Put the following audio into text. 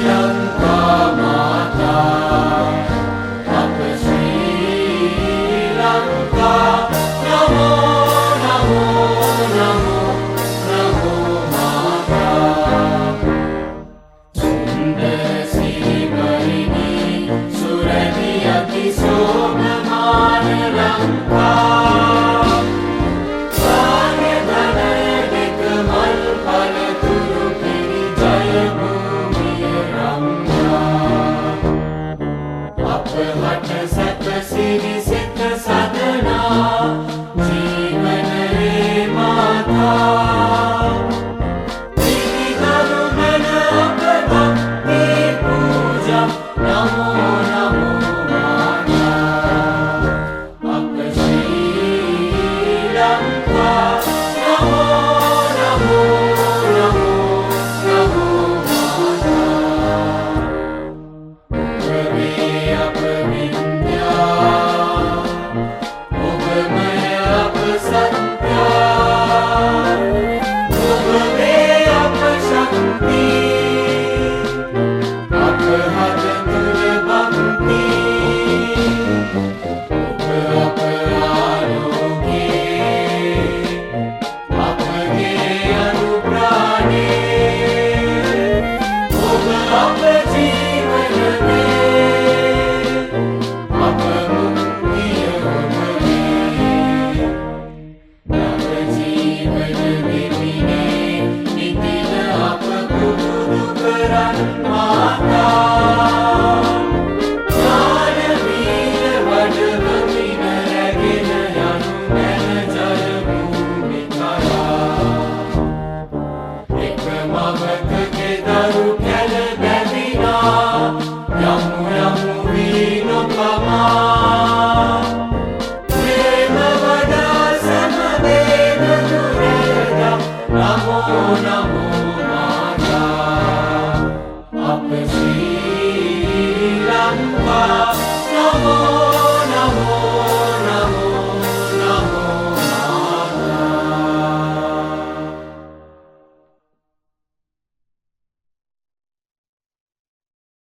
ලංකා මාතා අප ශ්‍රී ලංකා නමෝ නමෝ නමෝ නමෝ මාතා සුන්දර සිරිවරිණි සුරැදි අති සෝභමාන ලංකා වාර්ය ධනය දෙක මල් පලතුරු පිරි ජය භූමිය රම්යා අප හට සැප සිරි සිත සදනා ජීවනයේ මාතා පිළිගනු මන අප භක්ති පූජා නමෝ නමෝ මාතා අප ශ්‍රී ලංකා නමෝ නමෝ නමෝ නමෝ මාතා ඔබේ අප විද්‍යා ඔබමය අප සත්‍යා ඔබේ අප ශක්තිය අප හද තුල භක්ති ඔබ අප ආලෝකේ අපගේ අනුප්‍රාණේ ඔබ අප ජීවනයේ අප මුක්තිය ඔබගේ නව ජීවන විපිනේ නිතින අප පුරුදු කරන් මාතා ඥාන වීර වඩවමින රැගෙන යනු මැන ජය භූමි කරා එක මවකගේ දරු කැල බැඳිනා යමු යමු වී නොපමා ප්‍රේම වඩා සමවේද දුරදා නමෝ නමෝ මාතා අප ශ්‍රී